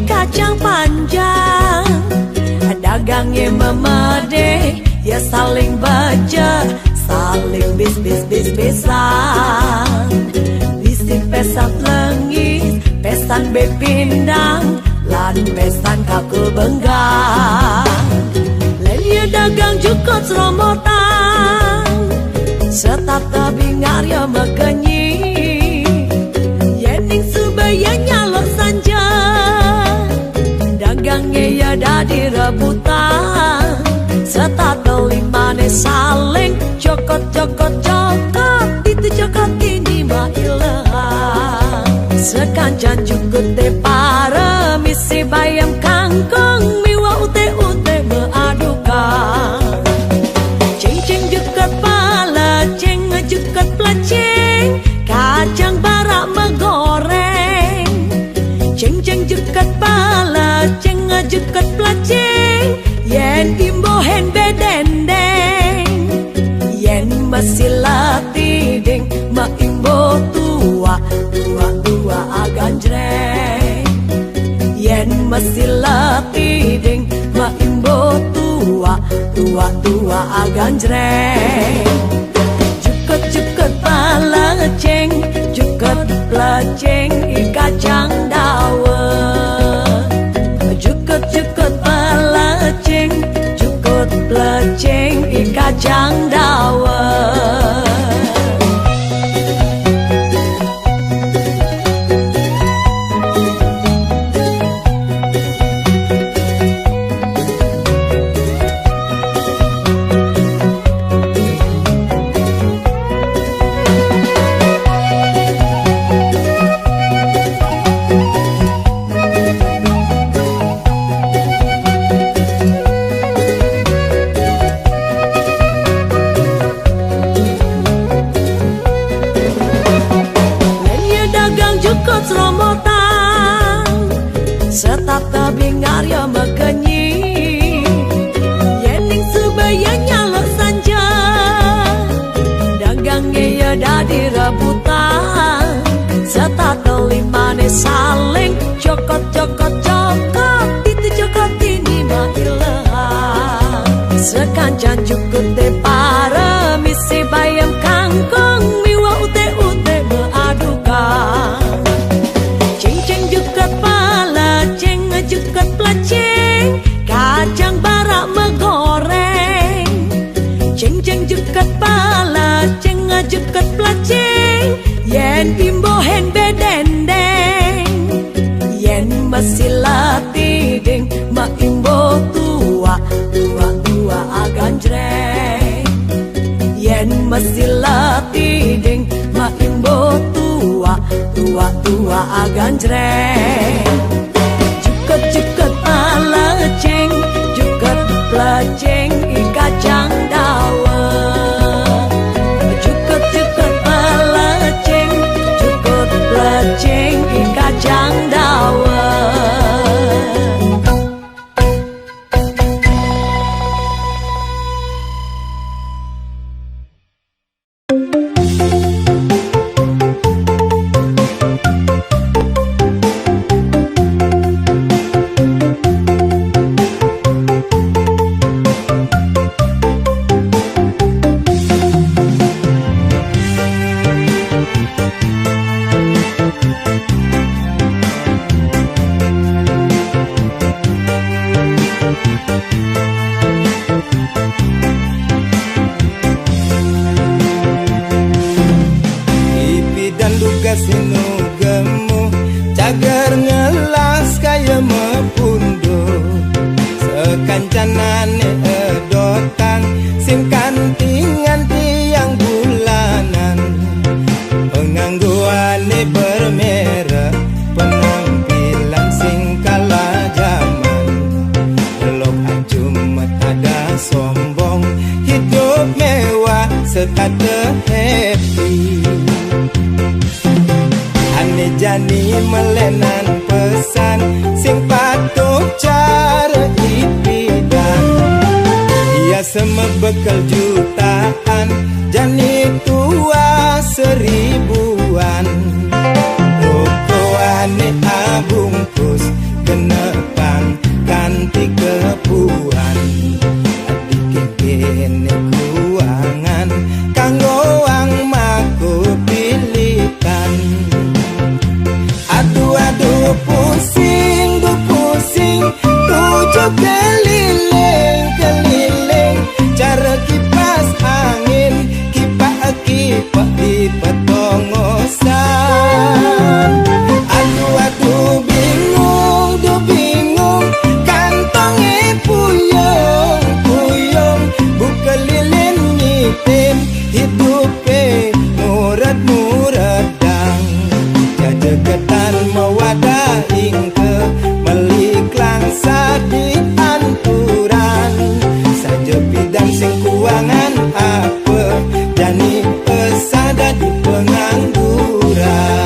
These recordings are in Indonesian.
kacang panjang, dagangnya memadai, ya saling baja, saling bis-bis-bis-bisan. Bisi pesan lengis, pesan bepindang, lan pesan kaku benggang. Lenya dagang jukot seromotan, setata bingar ya mekenyi, yening subaya nyalok sanja, dagangnya ya dadi rebutan, setata limane saling cokot-cokot-cokot, itu cokot ini mah ilang. Sekancan jukut te para misi bayam kangkong, miwa ute-ute meadukan. Ceng-ceng jukut pala, ceng jukut pelaceng, kacang barak megoreng. Ceng-ceng jukut pala, ceng jukut pelaceng, yen imbohen bedendeng, yen masih latiding ma imbo tua aganjreng, yen masih latiding ma imbo tua aganjreng. Jukut pala ceng, jukut pelaceng kacang dawet. Jukut pala ceng, jukut pelaceng kacang dawet. Setata bingar ya mekenyi, yening subaya nyalok sanja, dagangnya ya dadi rebutan, setata limane saling cokot-cokot-cokot, itu cokot ini mah ilang. Sekancan jukut te para misi bayam kangkong, miwa ute-ute meadukan. Ceng-ceng jukut pala, ceng jukut pelaceng, kacang barak megoreng. Ceng-ceng jukut pala, ceng jukut pelaceng, yen imbohen bedendeng, yen masih latiding ma imbo tua aganjreng, yen masih latiding ma imbo tua aganjreng. Jukut pala ceng, jukut pelaceng kacang dawet. Jukut pala ceng, jukut pelaceng kacang dawet. Kancanane edotan sing kantingan tiang bulanan, pengangguane bermerek, penampilan sing kalah zaman. Elok ajumet ada sombong, hidup mewah sekate happy. Ane jani melenan pesan sing patuh cara ipidan, ia semebekal jutaan, jani tua seribuan. Rokoane abungkus kenepang kanti kepuan adik kene kuangan kanggo wang maku pilihan. Aduh pusing tujuh keliling cara kipas angin kipak di petongosan. Aduh bingung kantonge puyeng buka lilin nyitim hidupe muradang jajegetan mawadah ingke meliklang sadik anturan saja bidang sing kuangan apa jani pesada di pengangguran.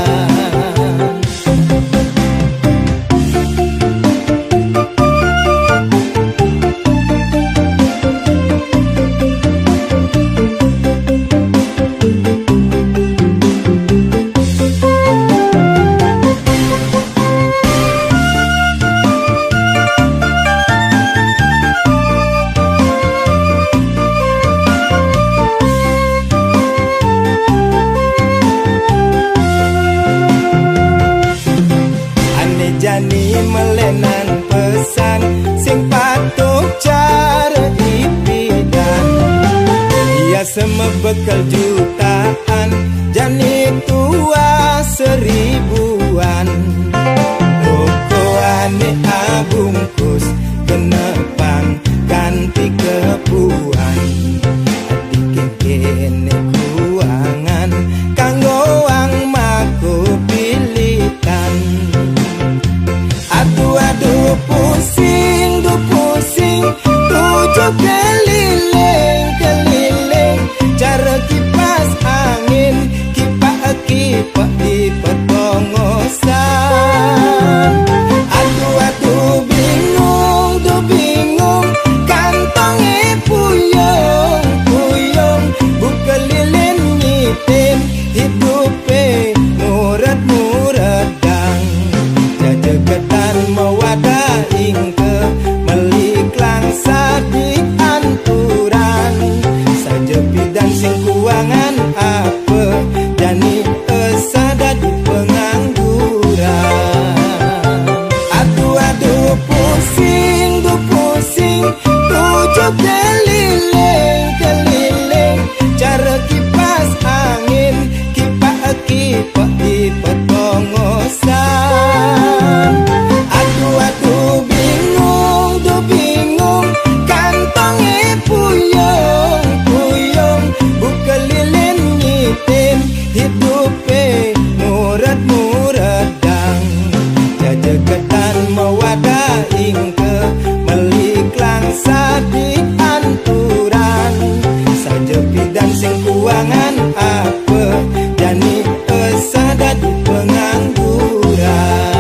Jani melenan pesan sing patuh cara dipidan. Ia semebekal jutaan jani tua seribuan. Rokoane abungkus kenepang ganti kepuan adik kene kuangan kanggo wang maku pilihan. Aduh pusing tujuh keliling cara kipas angin kipak di petongosan. Aduh bingung kantonge puyeng buka lilin nyitim hidupe muradang jajegetan mawadah ingke meliklang sadik anturan saja bidang sing kuangan apa jani pesada di pengangguran. Aduh pusing tujuh keliling cara kipas angin kipak di petongosan. Aduh bingung kantonge puyeng buka lilin nyitim hidupe muradang jajegetan mawadah ingke meliklang sadik anturan saja bidang sing kuangan apa jani pesada di pengangguran.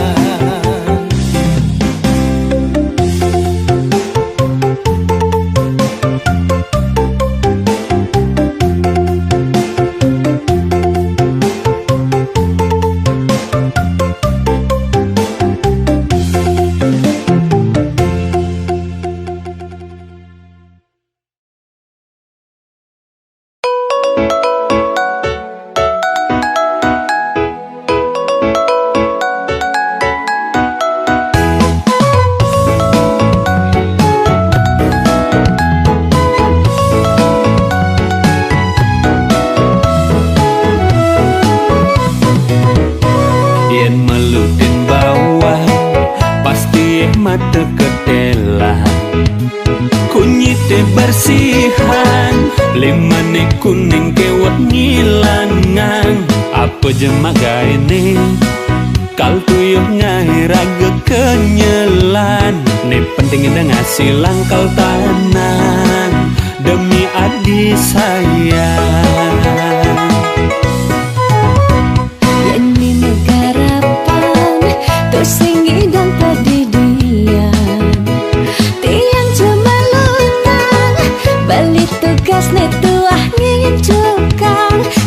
mata ketela kunyite bersihan limane kuning kewat ngilangan apa jemaga ini kal tuyuh ngahiraga kenyelan ne penting ida ngasih langkal tanan demi adi sayang.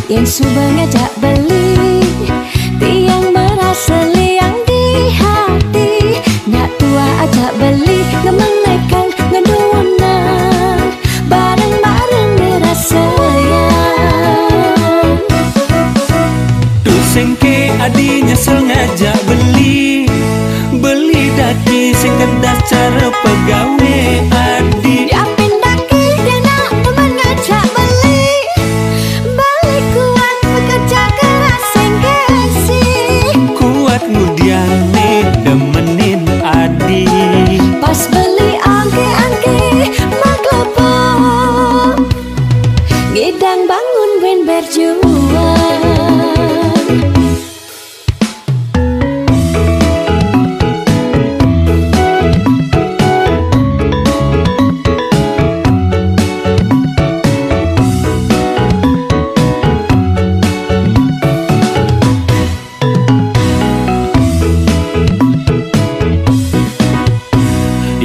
Yang suka ngajak beli, tiang merasa liang di hati, nak daki sing kedas cara pegawe adi. Diapin daki dia nak teman ngajak beli. Balik kuat bekerja keras sing gengsi. Kuat ngudiane demenin adi. Pas beli angke-angke maklopo. Ngidang bangun ben berjuang.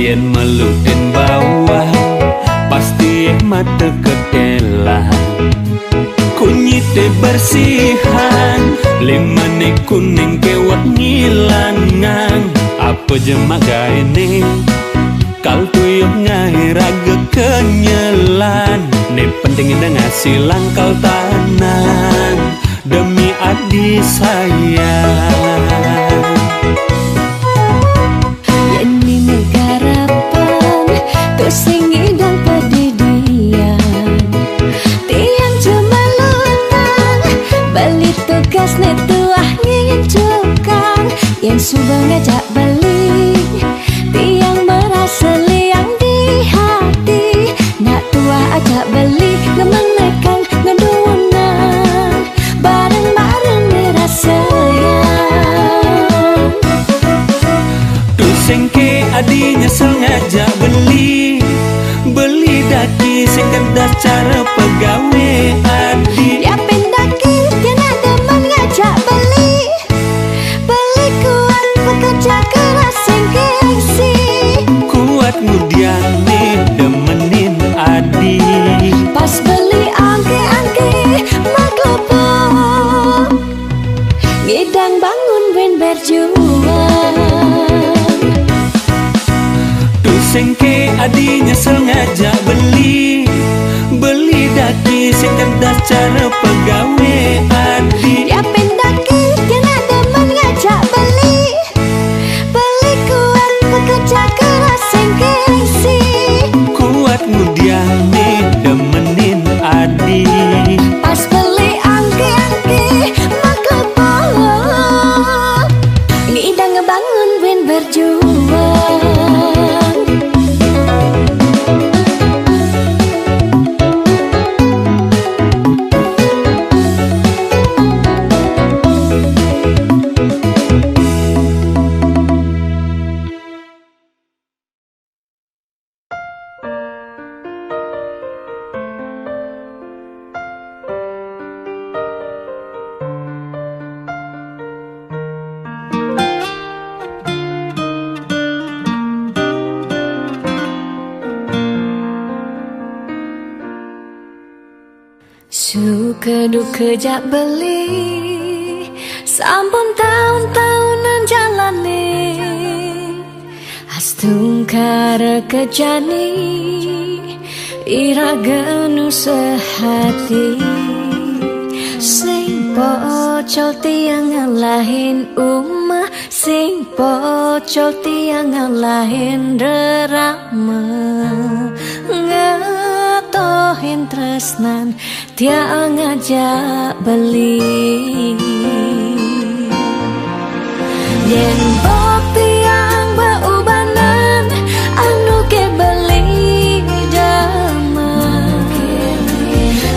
Yen melutin bawah pasti mata kedela. Kunyite bersihan limane kuning kewat ngilangan. Apa jemaga ini kal tuyuk ngai raga kenyelan. Ne penting ida ngasih langkal tanan demi adi sayang. Sing idang pedidian tiang cuma lutang balik tugas netuah ngin cukang yang subang ngajak balik tiang merasa liang di hati nak tua ajak balik ngemenekang ngeduunang bareng-bareng ngerasa sayang tuh sengke adi nyesel ngajak beli daki sing kedas cara pegawe adi. Diapin daki dia nak demen ngajak beli. Beli kuat bekerja keras sing gengsi. Kuat ngudiane demenin adi. Pas beli angke-angke maklopo. Ngidang bangun ben berjuang. Sengke adi nyesel ngajak beli daki sing kedas cara pegawe adi. Diapin daki dia nak demen ngajak beli. Beli kuat bekerja keras sing gengsi. Kuat ngudiane demenin adi. Pas beli angke-angke maklopo. Ngidang ngebangun ben berjuang. Suka duka jak beli sampun tahun-tahunan jalani astung kara kejani iraga nu sehati sing pocol tiang ngalahin umah sing pocol tiang ngalahin rerama ngatohin tresnan tiang ngajak beli yen bok tiang beubanan anu ke beli jaman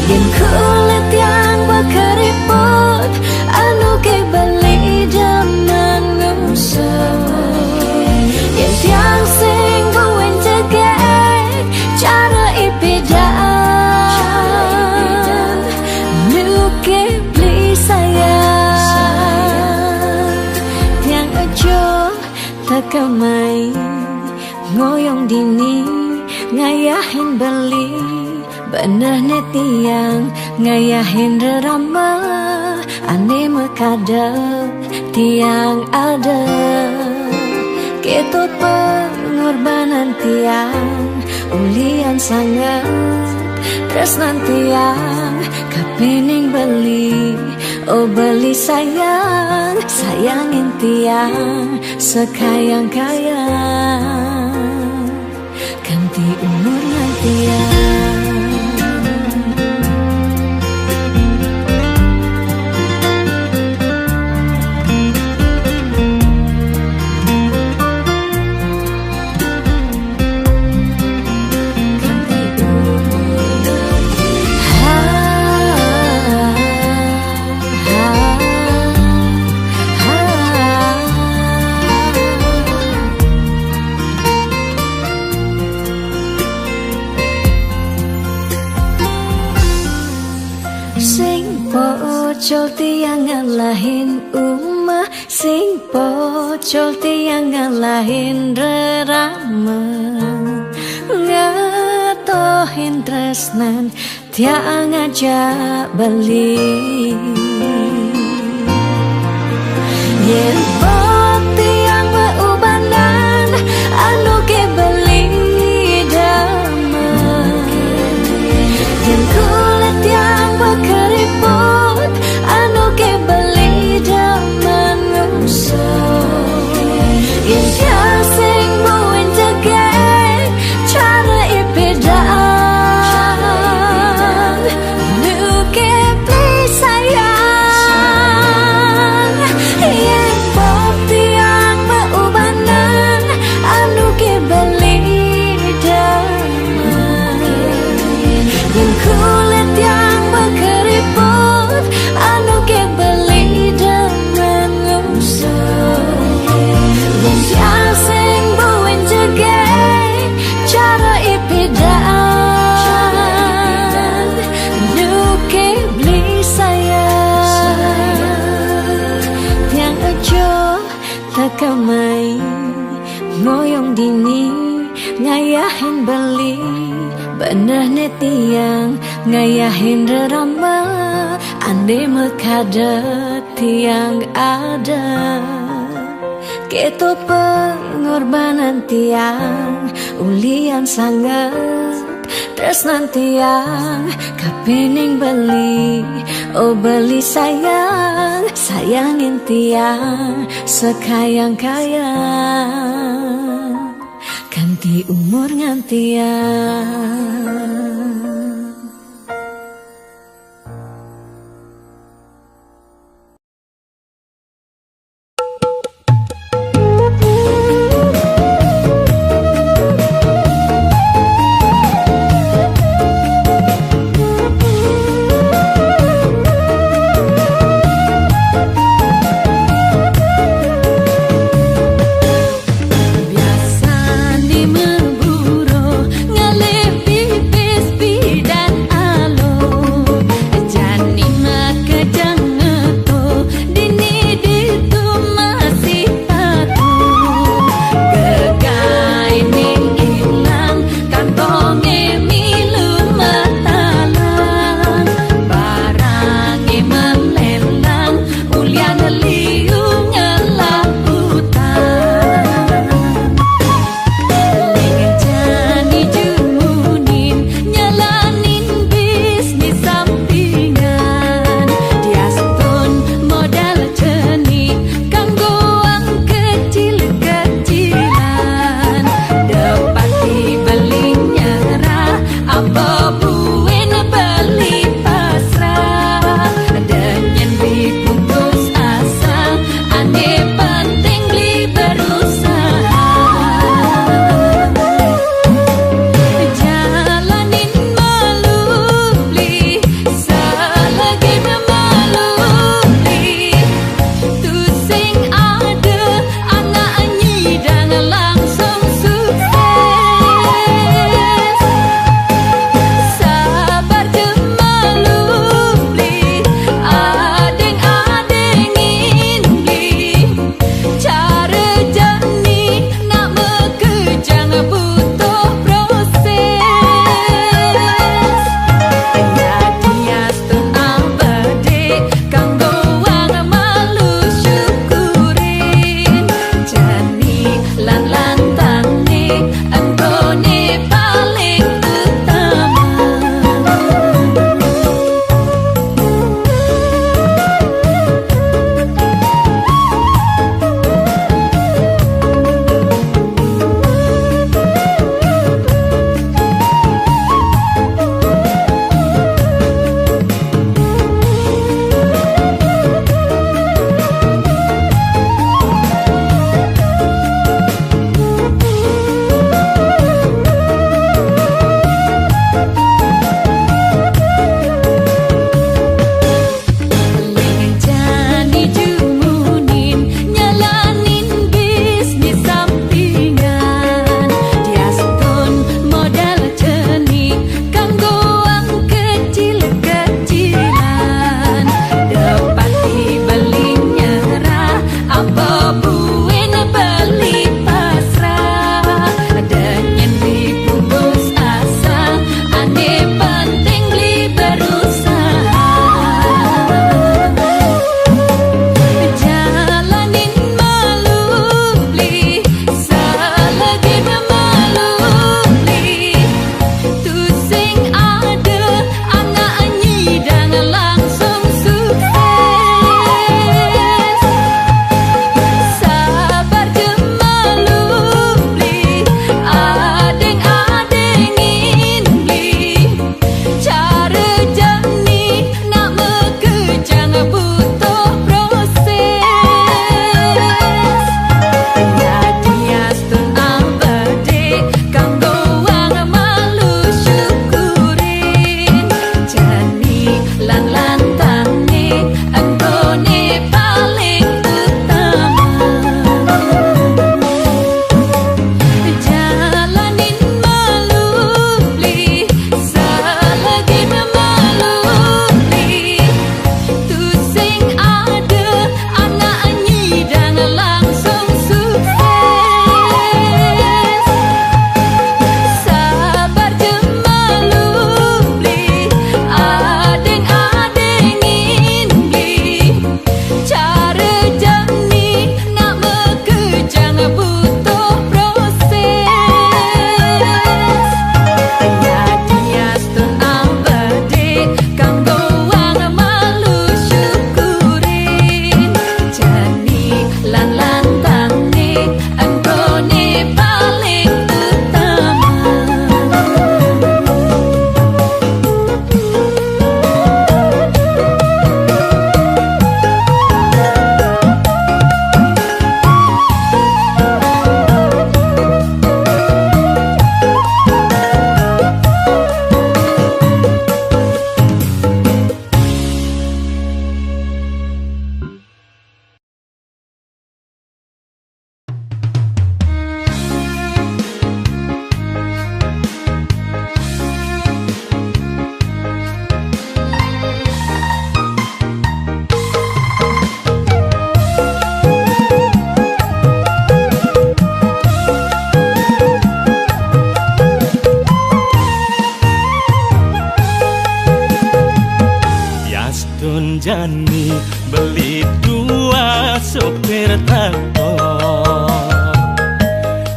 yen kulit tiang bekeriput anu ke beli jaman ngusut yen tiang sing guen cegek cara ipidan tekamai ngoyong dini ngayahin beli benah netiang ngayahin rerama ane mekadang tiang ada ketut pengorbanan tiang ulian sangat tresnan tiang kapening beli Oh beli sayang, sayangin tiang sekayang-kayang, ganti umur ngantian. Sing pocol tiang ngalahin umah, sing pocol tiang ngalahin rerama, ngatohin tresnan tiang ngajak beli. Yen tiang meubanan anu ke beli damai, yen kulit yang berkeriput anu ke beli daman ngusuk, yen sing buin jageng cara ipedang nu ke beli sayang. Yen tiang meubanan anu ke beli damai, yen kulit yang berkeriput anu ke beli daman ngusuk, yen sing buin jageng cara ipedang nu ke beli sayang. Tiang aja tekamai ngoyong dini ngayahin beli, bener ne tiang ngayahin rerama, ande mekadet tiang ada. Keto pengorbanan tiang ulian sangat, tresnan tiang kapening beli. Oh beli sayang, sayangin tiang sekayang-kayang, ganti umur ngantian. Biasa di memburu ngalih pipis takon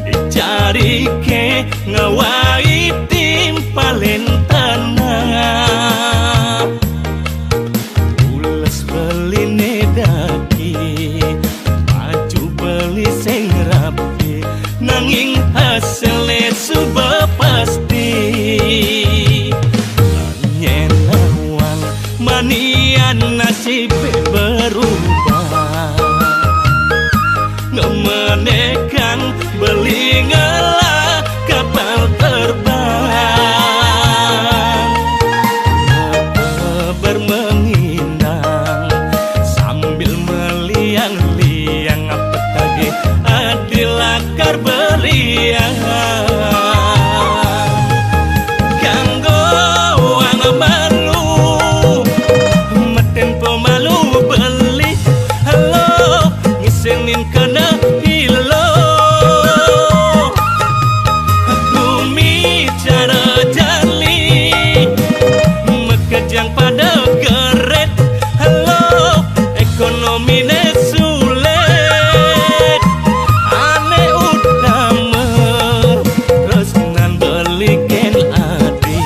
dicari ke ngawai timpalin tanah ules beli nedaki baju beli sing rapi nanging hasilnya suba pasti nyenawang manian nasib berubah ngemenekan beli ngalah kapal terbang bermenginang sambil meliang-liang apa tadi adilakar beliang kanggo wang malu meten pemalu beli halo ngisengin kena hilo bumi cara jali mekejang pada geret halo ekonomi sulit ane utama terus nan belikan adi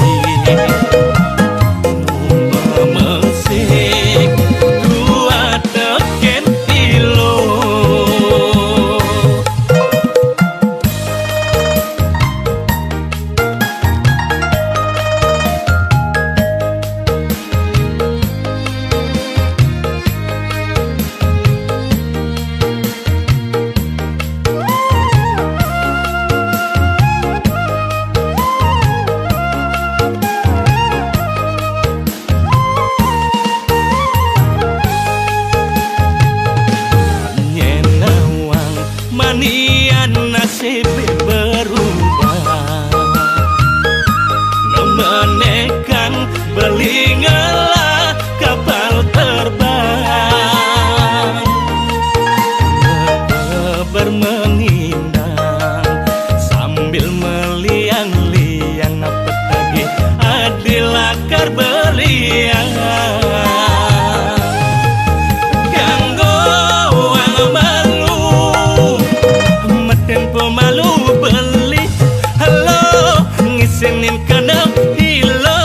mesik dua teken ilo nyenawang manian nasib berubah ngemenekan beli ngalah kapal terbang bermenginang sambil meliang-liang apa tadi adilakar beliang kanggo wang malu meten pemalu beli halo ngisinin kena hilo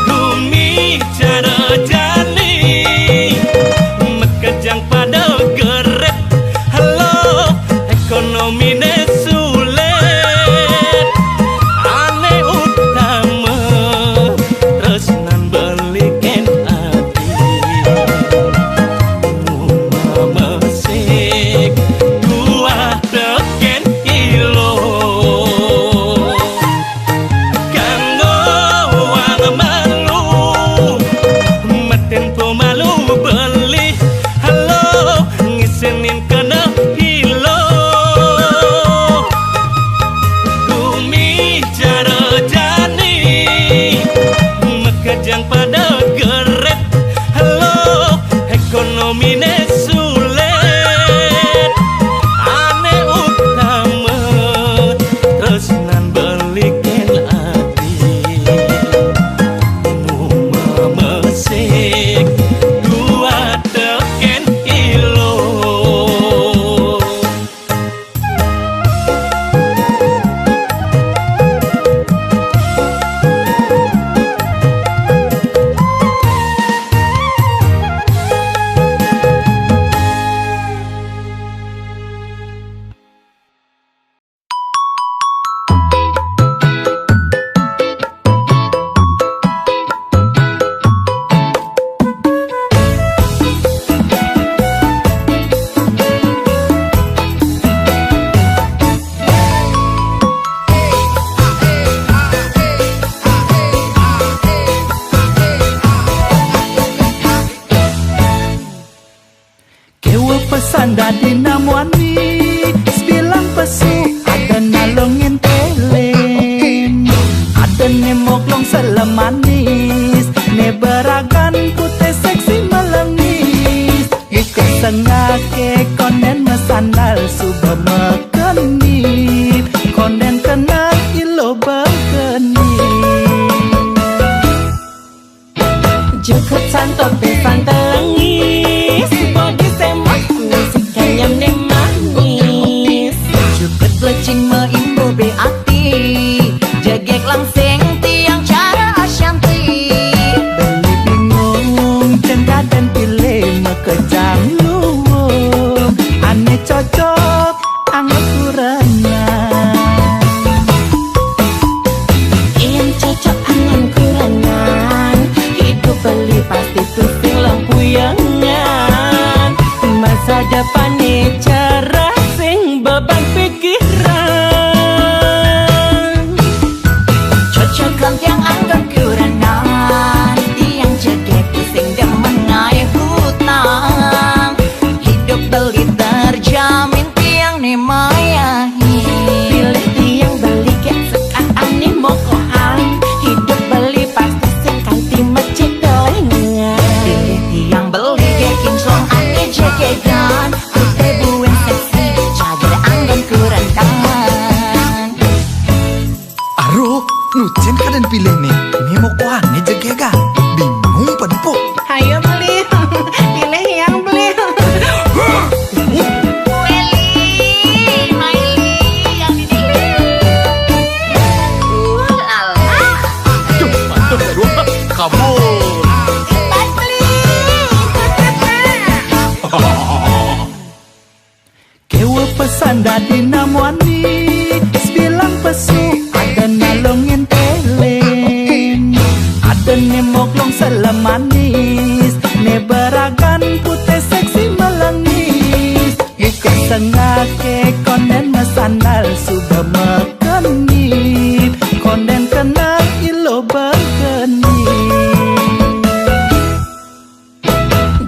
bumi cara jani mekejang pada geret halo ekonomi sulit ane utama terus nan belikan adi mesik dua teken ilo kanggo wang malu meten pemalu beli halo ngisinin kena hilo bumi cara jani mekejang pada geret halo ekonomi sulit ane utama terus nan belikan adi mesik dua teken ilo pesan dari namwani bilang pesu ada nalongin telem ada nemoklong selemanis neberagan putih seksi melengis ikut sengake konen mesandal subah mekenip konen kena ilo berkenip jukut santo pesan tengis terjamin tiang ne mayahi. Pilih tiang beli get sekaan ni mokohan, hidup beli pasti singkanti macet dolengan. Pilih tiang beli get kinclong ane jegegan, putih buen seksi cager anggan kurantangan. Aro, nucen kaden pilih nih. Nemo kuan nih jegega. Bingung penpo. Ayo beli, pilih yang beli. Weli, Maili, yang ini. Lala. Duh, mantap dua. Kamu. Cepat beli. Kewa pesan dari namwani, bilang pesu ada nalongin teleng, ada nemok long selemanis, nebaragan putih seksi melangis, bukan sengake konden mesandal sudah mekenit, konden kenal ilo berkenit.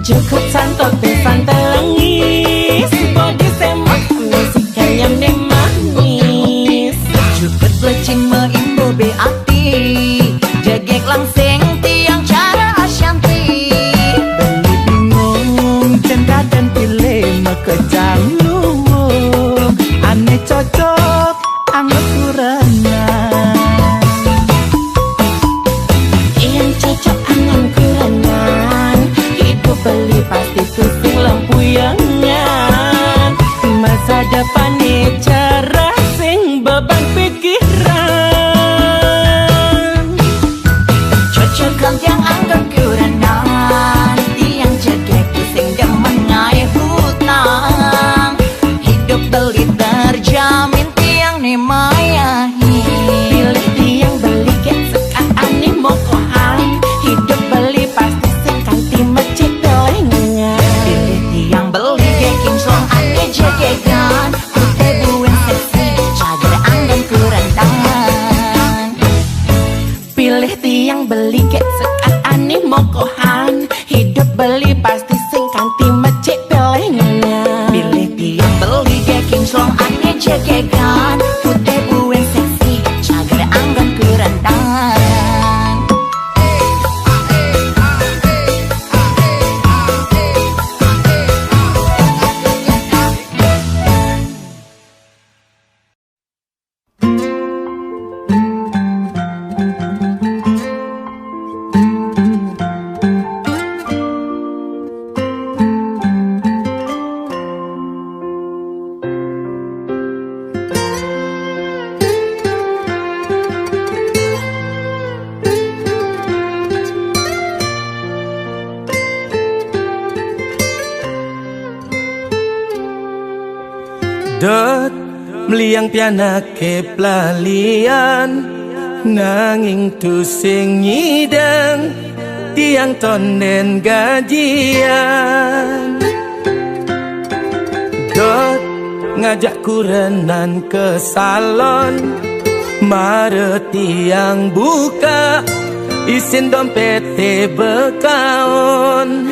Cukup santot besan telengis, body semak musik yang ne manis. Cukup lecing meimbo beati, jegek langsing tiang cara asyanti. Beli bingung cendak dan pilih mekejang luwung, aneh cocok anggap kurangan. Yang cocok angan kurangan, hidup beli pasti pusing lempuyangan. Masa depan ni cerah sing beban pikiran. Cocok yang angan kurangan, tiang jegek pusing demen ngai hutang. Hidup beli terjamin tiang ne mayahi. Pilih tiang beli get sekaan ni mokohan, hidup beli pasti singkanti macet dolengan. Pilih tiang beli get kinclong ane jegegan, putih buen seksi cager anggan kurantangan. Pilih tiang beli get sekaan ni mokohan, hidup beli pasti singkanti macet dolengan. Pilih tiang beli get kinclong ane jegegan, putih buen seksi cager anggan kurantangan. Dot meliang piana ke pelalian, nanging tusing nyidang tiang tonden gajian. Dot ngajak kurenan ke salon, mare tiang buka isin dompet bekaon,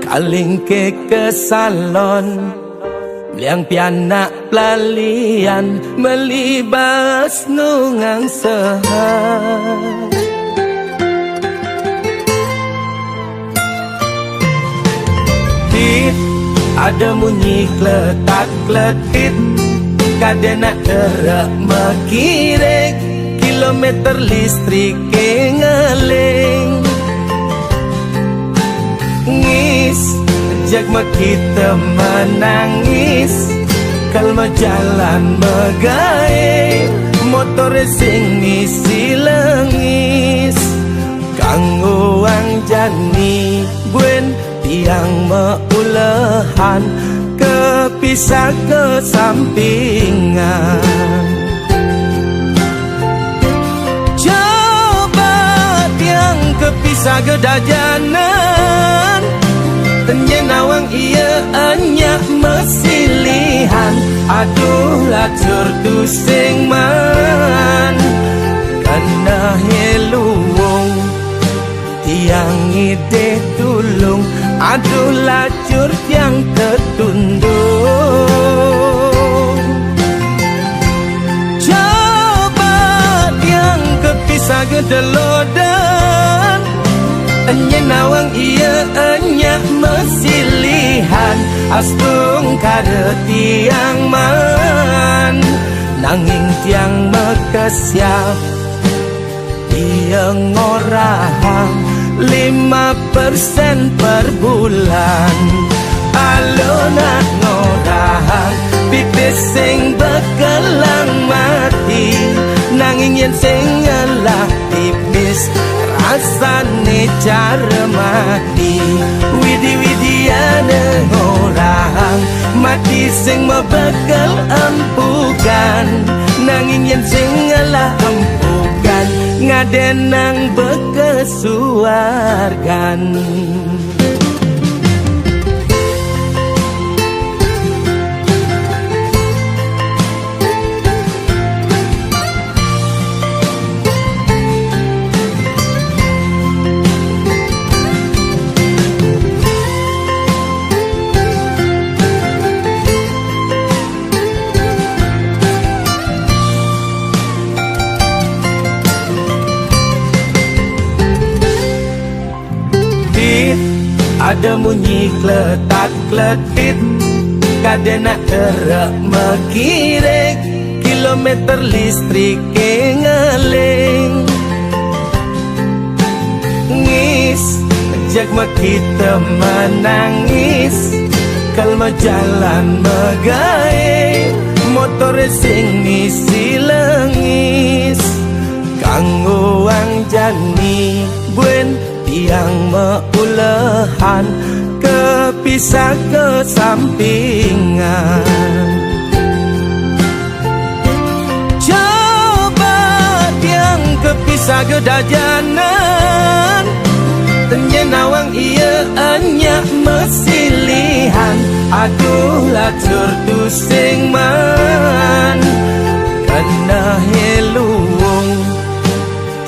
kaling ke salon. Liang pianak pelalian melibas nungang sehat. Tit ada bunyi kletak-kletit, kadena terak makirek, kilometer listrik ngeling. Ngis jagma kita menangis, kalma jalan megae, motor sing ngisi lengis. Kanggo ang jani buen tiang meulehan, kepisah ke sampingan. Coba tiang kepisah ke dajanan, tenyenawang iya anyak mesilihan. Aduh lacur tusing man, karena heluwong tiang ide tulung. Aduh lacur yang tertunduk. gedelodan, enya nawang iya enya mesilihan, astung kada tiang man, nanging tiang mekesiap iya ngorahang 5% per bulan. Alona ngorahang pipis sing bekelang mati, nanging yen sing ngelah tipis rasane cara mati. Widi-widiane ngorahang mati sing mebekel empukan, nanging yen sing ngelah empukan ngadenang bekesuargan. Ada bunyi kletak-kletit, kadena erak mekirek, kilometer listrik ngeling. Ngis, jak kita menangis, kalau jalan megae, motor sing ngisi lengis. Kanggo wang jani buen tiang meulehan, kepisah ke sampingan. Coba tiang kepisah ke dajanan, tenyenawang iya enya mesilihan, aduh lacur tu sing man, kena heluung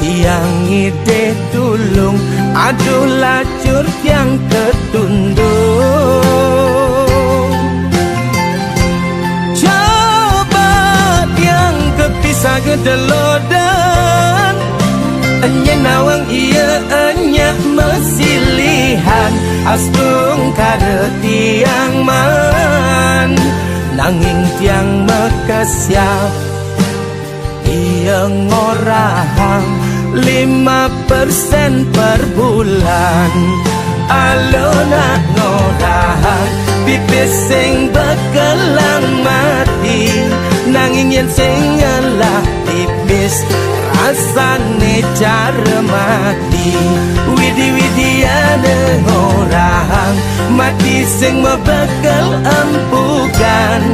tiang ide tulung, aduh lacur yang ketundung. Coba tiang kepisah gedelodan, enya nawang iya enya mesilihan, astung kada tiang man, nanging tiang mekesiap iya ngorahang 5% per bulan. Alona ngorahang pipis sing bekelang mati, nanging yen sing ngelah tipis rasane cara mati. Widi-widiane ngorahang mati sing mebekel empukan,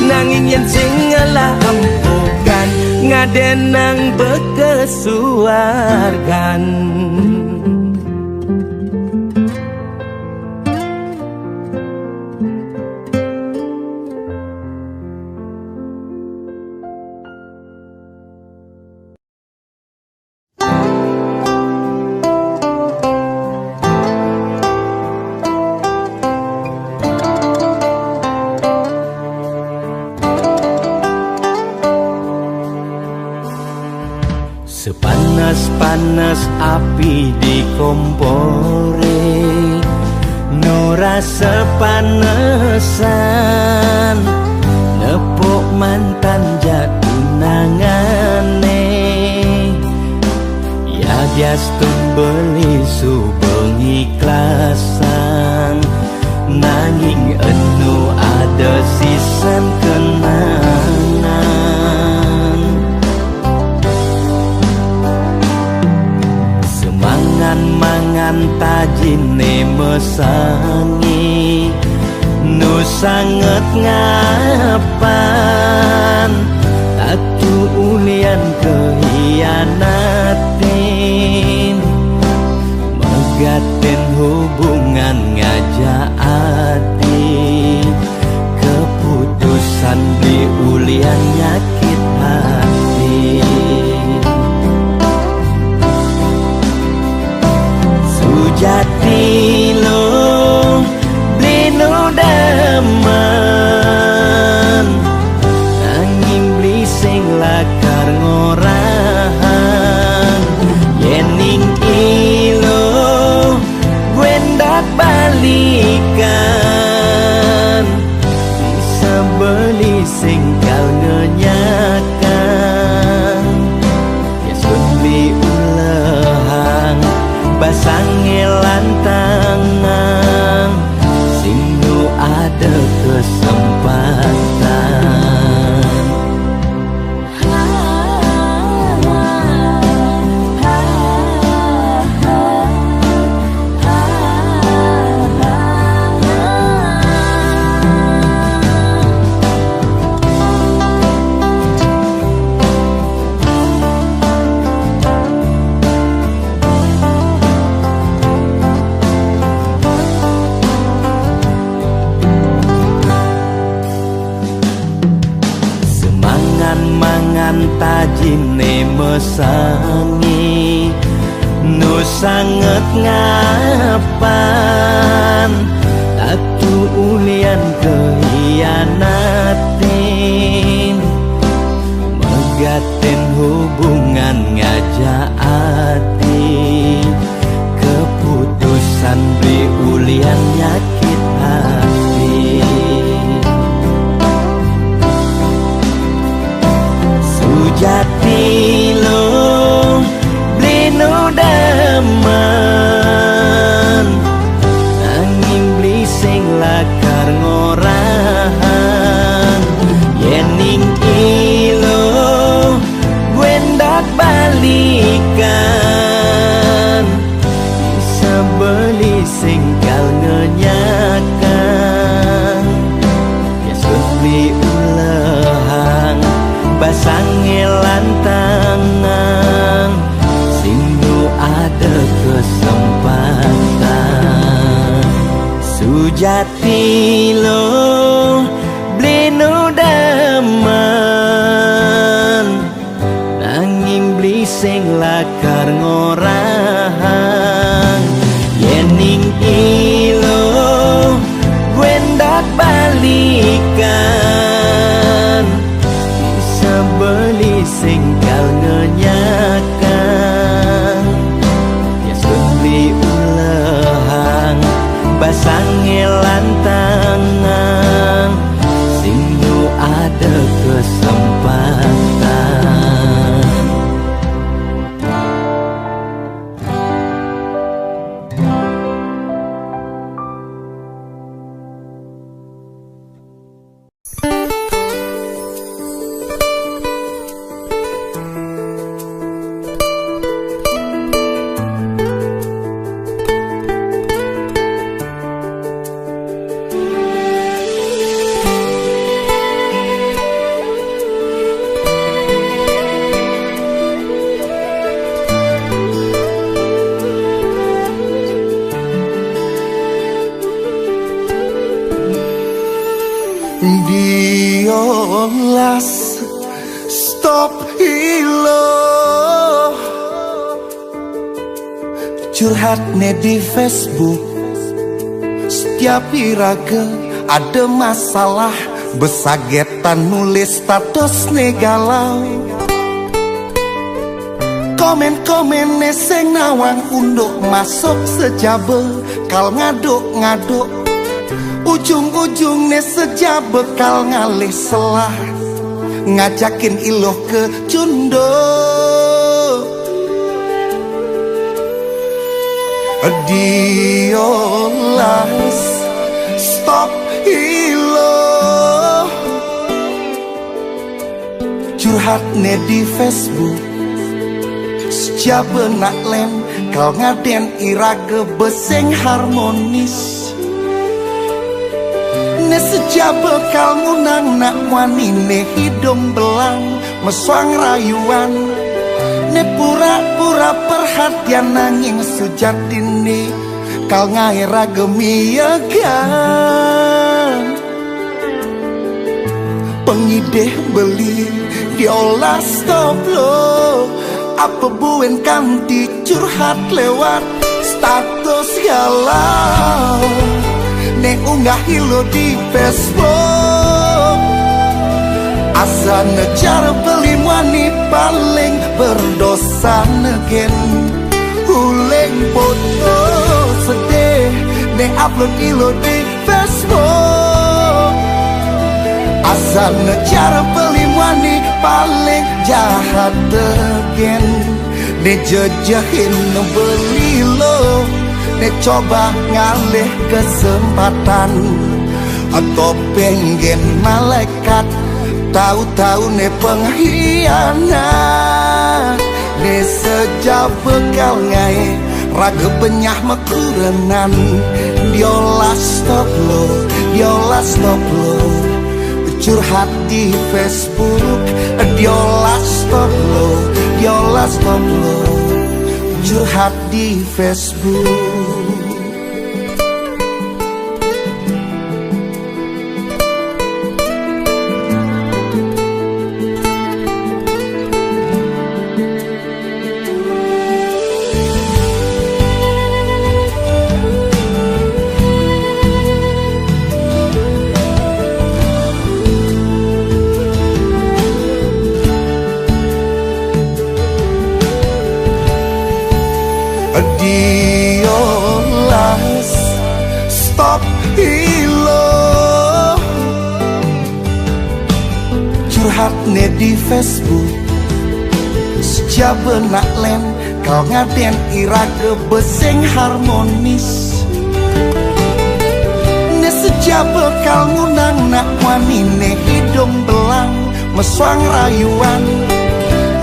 nanging yen sing ngelah empukan ngadenang bekesuargan. Sepanas-panas api di kompore, nora sepanesan, nepuk mantan jatunangane, ya biastun beli subeng ikhlasan, nanging enu ada sisan kenangan. Mangan tajine mesangi, nu sanget ngapan, tatu ulian kehianatin, megatin hubungan ngajak ati, keputusan di ulian nyakit hati. Jati lo blino daman, nanging beli sing lakar ngorahan, beli sing kau ngenyakan. Ya suli ulehang basange lantangan sing nu ada kesempatan. Mangan tajine mesangi nu sanget ngapan tatu ulian kehianatin megaten hubungan ngajak hati keputusan beli ulian nyakit hati. Jati lo beli nu daman nanging beli sing lakar ngorahan yening ilo wendak balikan bisa beli sing kal ngenyakan ya beli ulehang basange lantangan sing nu ada kesempatan. Sujati lo beli nu daman nanging beli sing lakar ngorahan yening ilo wendak balikan beli sing kal ngenyakan ya beli ulehang basange lantangan sing nu ada kesempatan. Diolas stop hilo curhat di Facebook setiap iraga ada masalah besagetan nulis status galau komen-komen sing nawang unduk masuk sejabe kal ngaduk-ngaduk ujung-ujung seja bekal ngalih selah ngajakin iloh ke cundo. Diolas stop ilo curhat di Facebook sejaba nak lem kal ngaden iraga beseng harmonis ne sejaba kal ngunang nak wanine hidung belang meswang rayuan ne pura-pura perhatian nanging sujatine kal ngaira gemiagan pengideh beli diolah stop lo apa buen kanti curhat lewat status galau ne unggah hilo di Facebook asa nejar beli wani paling berdosa negen huleng foto sedih ne upload hilo di Facebook Asal ngejar pelimwani paling jahat tegen. Ne jejahin beli lo, ne coba ngalih kesempatan. Atau pengen malaikat, tahu-tahu ne pengkhianat. Ne sejak bekal ngai raga penyah mekurenan. Diolah stop lo curhat di Facebook. Diolah stop lo curhat di Facebook. Diolas stop hilo curhat ne di Facebook. Sejak benak lem kau ngaden irage beseng harmonis. Ne sejak bekal ngunang nak wanine hidung belang meswang rayuan.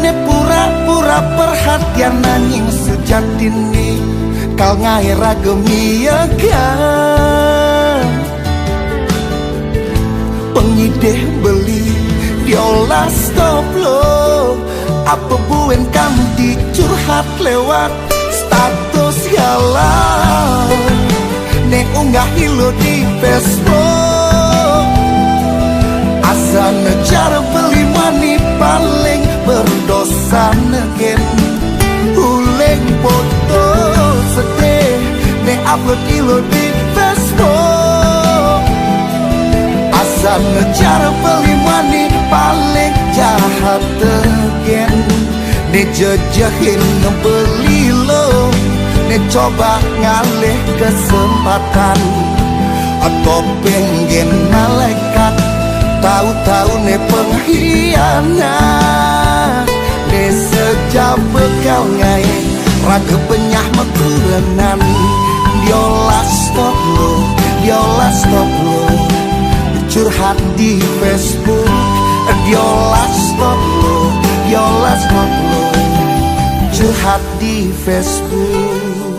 Ne pura-pura perhatian nanying sejatini kal ngai ragemiagan. Pengideh beli diolah stop lo. Apa buen kam dicurhat lewat status galau. Ne unggah hilo di Facebook. Asa ngejar beli mani paling berdosa negen. Uleng foto sedih ne upload ilo di Facebook. Asal ngejar beli mani paling jahat tegen. Ne jejahin beli lo, ne coba ngalih kesempatan. Atau pengen malaikat, tahu-tahu ne pengkhianat. Ne sejak bekal ngai raga penyah mekurenan. Diolah stop lo curhat di Facebook. Diolah stop lo curhat di Facebook.